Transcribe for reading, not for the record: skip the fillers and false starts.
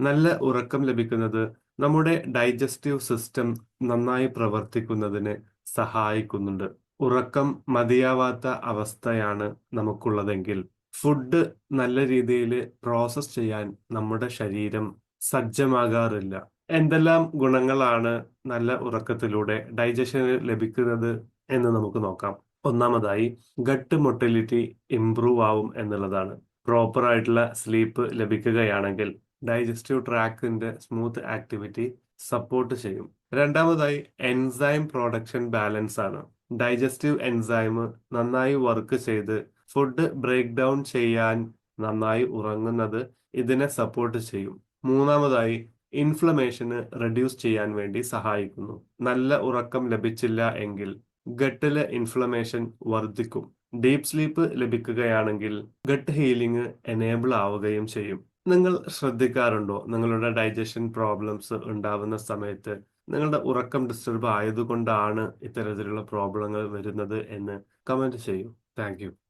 നല്ല ഉറക്കം ലഭിക്കുന്നത് നമ്മുടെ ഡൈജസ്റ്റീവ് സിസ്റ്റം നന്നായി പ്രവർത്തിക്കുന്നതിന് സഹായിക്കുന്നുണ്ട്. ഉറക്കം മതിയാവാത്ത അവസ്ഥയാണ് നമുക്കുള്ളതെങ്കിൽ ഫുഡ് നല്ല രീതിയിൽ പ്രോസസ് ചെയ്യാൻ നമ്മുടെ ശരീരം സജ്ജമാകാറില്ല. എന്തെല്ലാം ഗുണങ്ങളാണ് നല്ല ഉറക്കത്തിലൂടെ ഡൈജഷന് ലഭിക്കുന്നത് എന്ന് നമുക്ക് നോക്കാം. ഒന്നാമതായി ഗട്ട് മൊട്ടിലിറ്റി ഇംപ്രൂവ് ആവും എന്നുള്ളതാണ്. പ്രോപ്പർ ആയിട്ടുള്ള സ്ലീപ്പ് ലഭിക്കുകയാണെങ്കിൽ ഡൈജസ്റ്റീവ് ട്രാക്റ്റിന്റെ സ്മൂത്ത് ആക്ടിവിറ്റി സപ്പോർട്ട് ചെയ്യും. രണ്ടാമതായി എൻസൈം പ്രൊഡക്ഷൻ ബാലൻസ് ആണ്. ഡൈജസ്റ്റീവ് എൻസൈം നന്നായി വർക്ക് ചെയ്ത് ഫുഡ് ബ്രേക്ക് ഡൗൺ ചെയ്യാൻ നന്നായി ഉറങ്ങുന്നത് ഇതിനെ സപ്പോർട്ട് ചെയ്യും. മൂന്നാമതായി ഇൻഫ്ലമേഷന് റെഡ്യൂസ് ചെയ്യാൻ വേണ്ടി സഹായിക്കുന്നു. നല്ല ഉറക്കം ലഭിച്ചില്ല എങ്കിൽ ഗട്ടിലെ ഇൻഫ്ലമേഷൻ വർദ്ധിക്കും. ഡീപ്പ് സ്ലീപ്പ് ലഭിക്കുകയാണെങ്കിൽ ഗട്ട് ഹീലിംഗ് എനേബിൾ ആവുകയും ചെയ്യും. നിങ്ങൾ ശ്രദ്ധിക്കാറുണ്ടോ നിങ്ങളുടെ ഡൈജഷൻ പ്രോബ്ലംസ് ഉണ്ടാവുന്ന സമയത്ത് നിങ്ങളുടെ ഉറക്കം ഡിസ്റ്റർബ് ആയതുകൊണ്ടാണ് ഇത്തരത്തിലുള്ള പ്രോബ്ലങ്ങൾ വരുന്നത് എന്ന് കമന്റ് ചെയ്യൂ. Thank you.